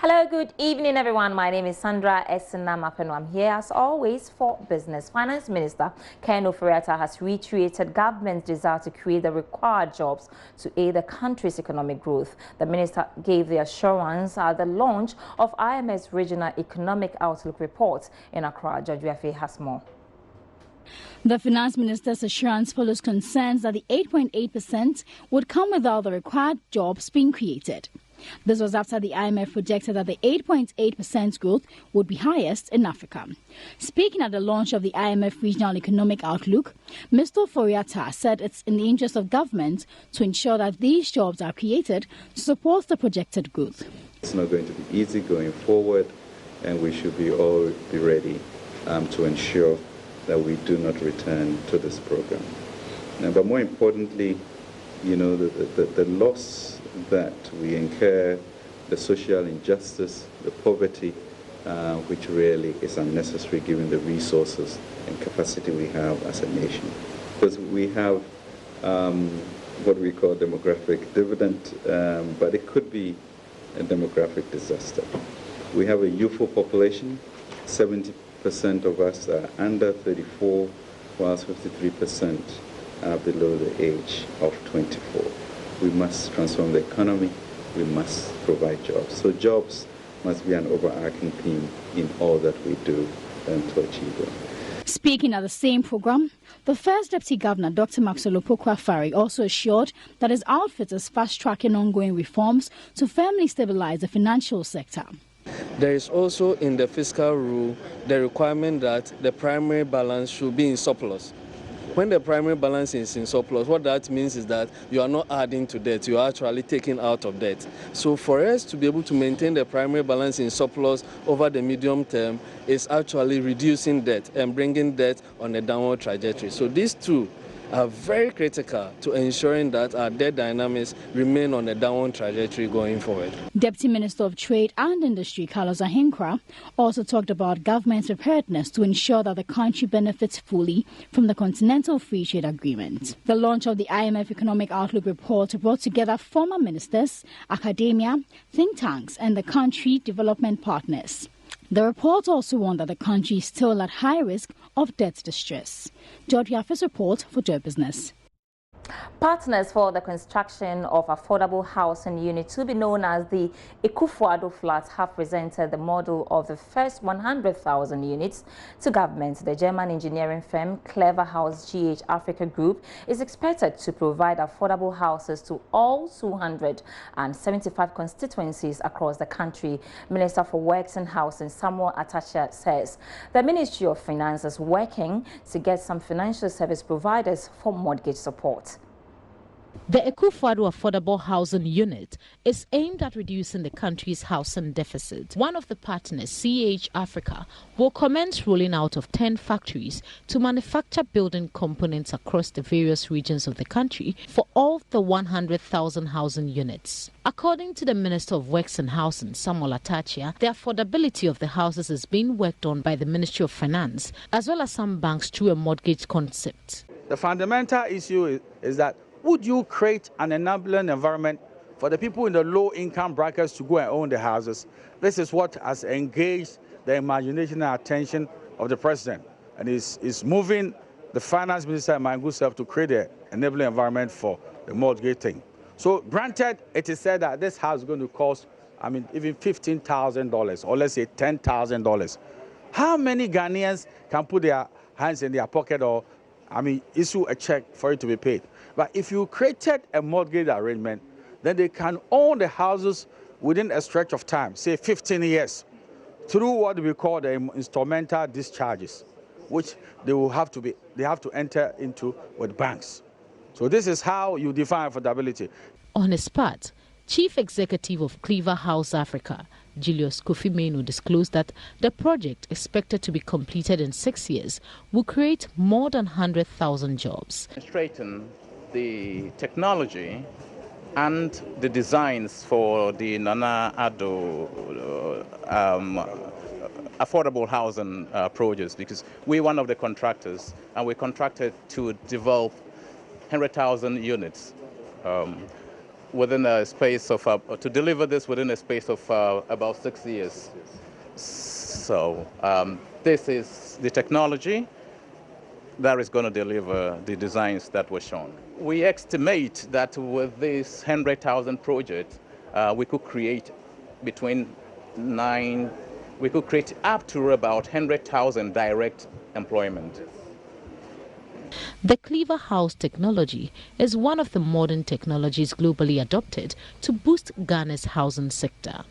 Hello, good evening, everyone. My name is Sandra Esinamapeno. I'm here, as always, for business. Finance Minister Ken Ofori-Atta has reiterated government's desire to create the required jobs to aid the country's economic growth. The minister gave the assurance at the launch of IMF's Regional Economic Outlook Report in Accra. Judge Yafe has more. The finance minister's assurance follows concerns that the 8.8% would come without the required jobs being created. This was after the IMF projected that the 8.8% growth would be highest in Africa. Speaking at the launch of the IMF Regional Economic Outlook, Mr. Ofori-Atta said it's in the interest of government to ensure that these jobs are created to support the projected growth. It's not going to be easy going forward, and we should all be ready to ensure that we do not return to this program. But more importantly, the loss that we incur, the social injustice, the poverty, which really is unnecessary given the resources and capacity we have as a nation. Because we have what we call demographic dividend, but it could be a demographic disaster. We have a youthful population. 70% of us are under 34, whilst 53% are below the age of 24. We must transform the economy. We must provide jobs. So jobs must be an overarching theme in all that we do to achieve them. Speaking at the same program, the First Deputy Governor, Dr. Maxwell Opoku-Afari, also assured that his outfit is fast-tracking ongoing reforms to firmly stabilize the financial sector. There is also in the fiscal rule the requirement that the primary balance should be in surplus. When the primary balance is in surplus, what that means is that you are not adding to debt, you are actually taking out of debt. So for us to be able to maintain the primary balance in surplus over the medium term is actually reducing debt and bringing debt on a downward trajectory. So these two are very critical to ensuring that our debt dynamics remain on a downward trajectory going forward. Deputy Minister of Trade and Industry Carlos Ahenkra also talked about government's preparedness to ensure that the country benefits fully from the Continental Free Trade Agreement. The launch of the IMF Economic Outlook Report brought together former ministers, academia, think tanks and the country development partners. The report also warned that the country is still at high risk of debt distress. George Yafe's report for Joy Business. Partners for the construction of affordable housing units, to be known as the Ekufuado flats, have presented the model of the first 100,000 units to government. The German engineering firm Clever House GH Africa Group is expected to provide affordable houses to all 275 constituencies across the country. Minister for Works and Housing Samuel Atacha says the Ministry of Finance is working to get some financial service providers for mortgage support. The Ekufuado Affordable Housing Unit is aimed at reducing the country's housing deficit. One of the partners, CH Africa, will commence rolling out of 10 factories to manufacture building components across the various regions of the country for all the 100,000 housing units. According to the Minister of Works and Housing, Samuel Atacha, the affordability of the houses is being worked on by the Ministry of Finance as well as some banks through a mortgage concept. The fundamental issue is that would you create an enabling environment for the people in the low-income brackets to go and own the houses? This is what has engaged the imagination and attention of the president, and is moving the finance minister and my good self to create an enabling environment for the mortgage thing. So granted, it is said that this house is going to cost, even $15,000 or let's say $10,000. How many Ghanaians can put their hands in their pocket or issue a check for it to be paid? But if you created a mortgage arrangement, then they can own the houses within a stretch of time, say 15 years, through what we call the instrumental discharges, which they have to enter into with banks. So this is how you define affordability. On his part, Chief Executive of Clever House Africa, Julius Kofi Menu, disclosed that the project, expected to be completed in 6 years, will create more than 100,000 jobs. Straighten the technology and the designs for the Nana Addo affordable housing projects, because we're one of the contractors and we're contracted to develop 100,000 units. within a space of, to deliver this within a space of about 6 years. So this is the technology that is going to deliver the designs that were shown. We estimate that with this 100,000 project, we could create we could create up to about 100,000 direct employment. The Cleaver House technology is one of the modern technologies globally adopted to boost Ghana's housing sector.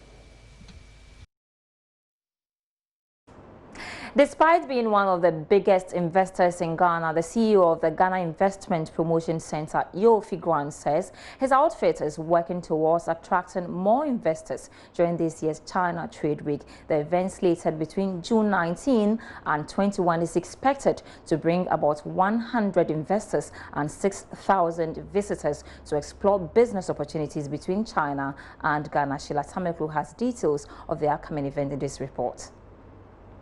Despite being one of the biggest investors in Ghana, the CEO of the Ghana Investment Promotion Center, Yofi Grant, says his outfit is working towards attracting more investors during this year's China Trade Week. The event slated between June 19 and 21 is expected to bring about 100 investors and 6,000 visitors to explore business opportunities between China and Ghana. Sheila Tameklu has details of the upcoming event in this report.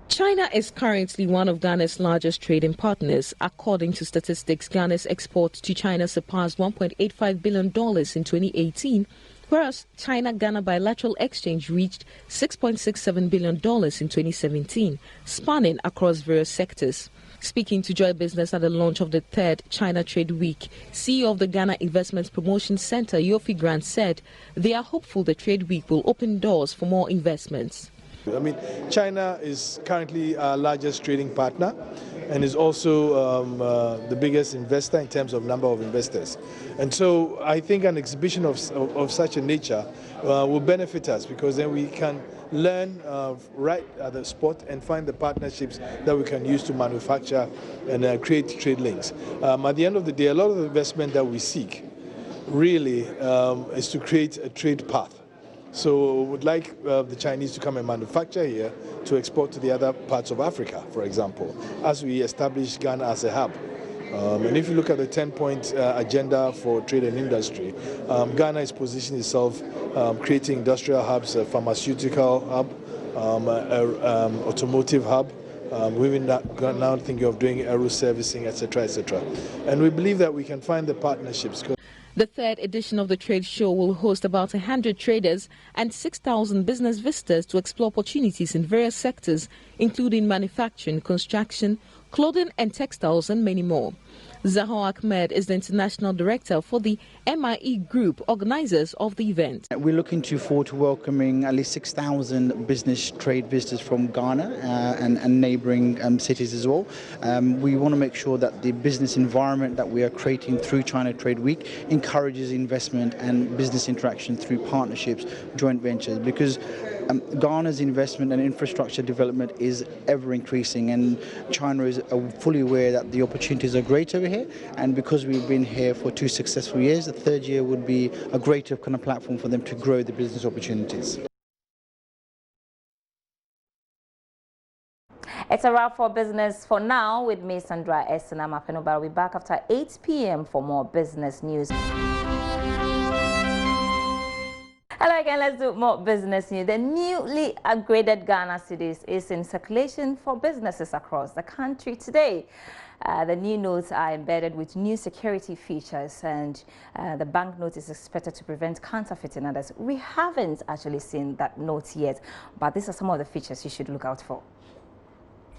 China is currently one of Ghana's largest trading partners. According to statistics, Ghana's exports to China surpassed $1.85 billion in 2018, whereas China-Ghana bilateral exchange reached $6.67 billion in 2017, spanning across various sectors. Speaking to Joy Business at the launch of the third China Trade Week, CEO of the Ghana Investment Promotion Center, Yofi Grant, said they are hopeful the Trade Week will open doors for more investments. I mean, China is currently our largest trading partner and is also the biggest investor in terms of number of investors. And so I think an exhibition of such a nature will benefit us, because then we can learn right at the spot and find the partnerships that we can use to manufacture and create trade links. At the end of the day, a lot of the investment that we seek really is to create a trade path. So we would like the Chinese to come and manufacture here to export to the other parts of Africa, for example, as we establish Ghana as a hub. And if you look at the 10-point agenda for trade and industry, Ghana is positioning itself creating industrial hubs, a pharmaceutical hub, automotive hub. We've now thinking of doing aero servicing, etc., etc. And we believe that we can find the partnerships. The third edition of the trade show will host about 100 traders and 6,000 business visitors to explore opportunities in various sectors, including manufacturing, construction, clothing and textiles, and many more. Zahar Ahmed is the international director for the MIE Group, organizers of the event. We're looking forward to welcoming at least 6,000 business trade visitors from Ghana and neighboring cities as well. We want to make sure that the business environment that we are creating through China Trade Week encourages investment and business interaction through partnerships, joint ventures, because Ghana's investment and infrastructure development is ever increasing, and China is fully aware that the opportunities are great over here, and because we've been here for 2 successful years, the third year would be a greater kind of platform for them to grow the business opportunities. It's a wrap for business for now with me, Sandra Essenam. I'll be back after 8 p.m. for more business news. Hello again, let's do more business news. The newly upgraded Ghana cedis is in circulation for businesses across the country today. The new notes are embedded with new security features, and the banknote is expected to prevent counterfeiting others. We haven't actually seen that note yet, but these are some of the features you should look out for.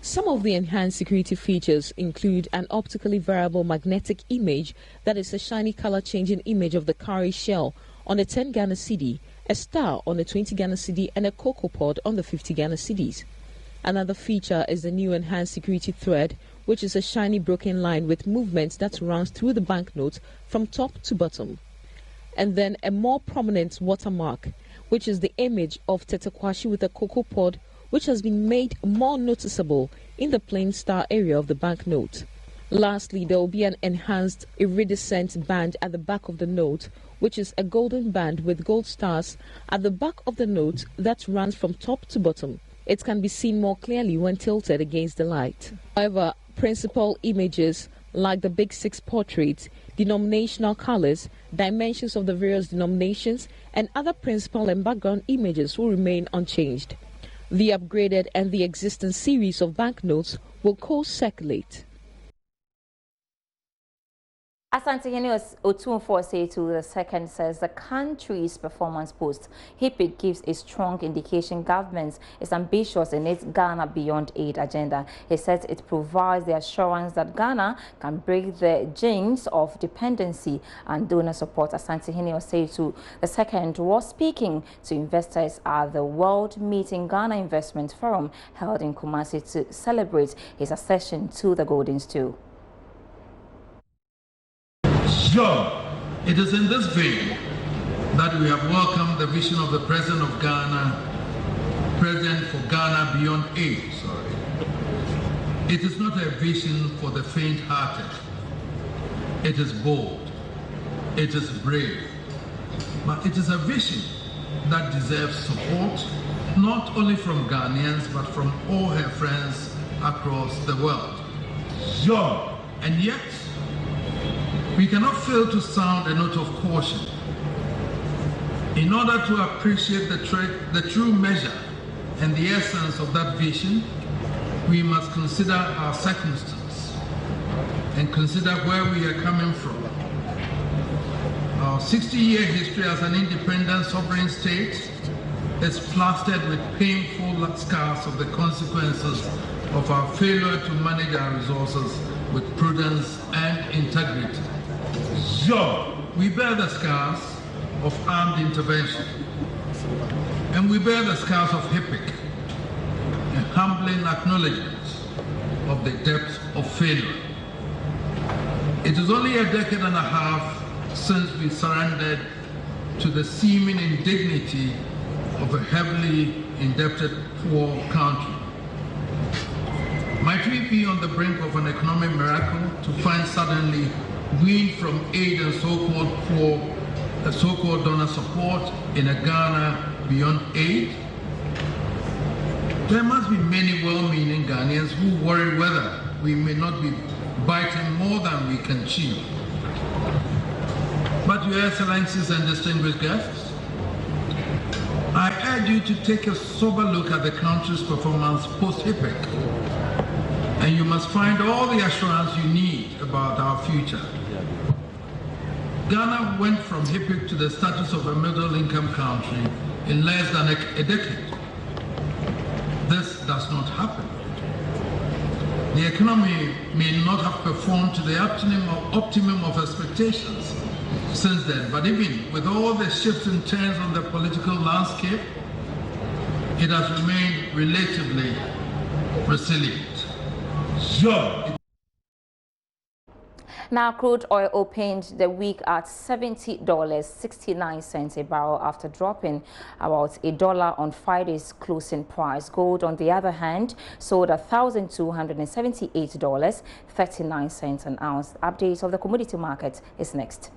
Some of the enhanced security features include an optically variable magnetic image that is a shiny color changing image of the cowrie shell on a 10 Ghana cedi, a star on a 20 Ghana cedi, and a cocoa pod on the 50 Ghana cedis. Another feature is the new enhanced security thread, which is a shiny broken line with movements that runs through the banknote from top to bottom. And then a more prominent watermark, which is the image of Tetekwashi with a cocoa pod, which has been made more noticeable in the plain star area of the banknote. Lastly, there will be an enhanced iridescent band at the back of the note, which is a golden band with gold stars at the back of the note that runs from top to bottom. It can be seen more clearly when tilted against the light. However, principal images like the Big Six portraits, denominational colors, dimensions of the various denominations, and other principal and background images will remain unchanged. The upgraded and the existing series of banknotes will co-circulate. Asantehene Otunfosetu II says the country's performance post HIPID gives a strong indication government is ambitious in its Ghana Beyond Aid agenda. He says it provides the assurance that Ghana can break the jinx of dependency and donor support. Asantehene Osetu II was speaking to investors at the World Meeting Ghana Investment Forum held in Kumasi to celebrate his accession to the Golden Stool. Sure, it is in this vein that we have welcomed the vision of the President of Ghana, President for Ghana Beyond Aid. It is not a vision for the faint-hearted. It is bold, it is brave, but it is a vision that deserves support, not only from Ghanaians, but from all her friends across the world. Sure, and yet, we cannot fail to sound a note of caution. In order to appreciate the true measure and the essence of that vision, we must consider our circumstance and consider where we are coming from. Our 60-year history as an independent sovereign state is plastered with painful scars of the consequences of our failure to manage our resources with prudence and integrity. Sure, we bear the scars of armed intervention, and we bear the scars of HIPIC, a humbling acknowledgement of the depth of failure. It is only a decade and a half since we surrendered to the seeming indignity of a heavily indebted poor country. Might we be on the brink of an economic miracle to find suddenly weaned from aid and so-called donor support in a Ghana Beyond Aid? There must be many well-meaning Ghanaians who worry whether we may not be biting more than we can chew. But Your Excellencies and distinguished guests, I urge you to take a sober look at the country's performance post-HIPIC, and you must find all the assurance you need about our future. Ghana went from HIPIC to the status of a middle-income country in less than a decade. This does not happen. The economy may not have performed to the optimum of expectations since then, but even with all the shifts and turns on the political landscape, it has remained relatively resilient. Sure. Now, crude oil opened the week at $70.69 a barrel after dropping about $1 on Friday's closing price. Gold, on the other hand, sold at $1,278.39 an ounce. Update of the commodity market is next.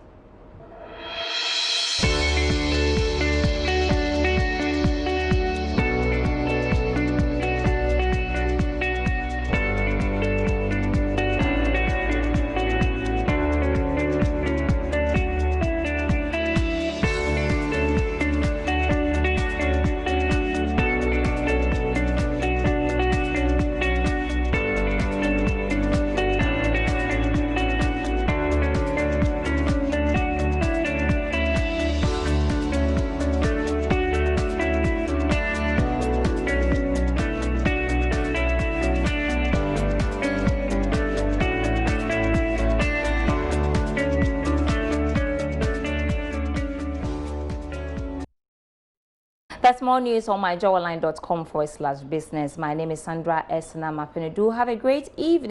That's more news on myjoyline.com/business. My name is Sandra Esna Mapenedu. Have a great evening.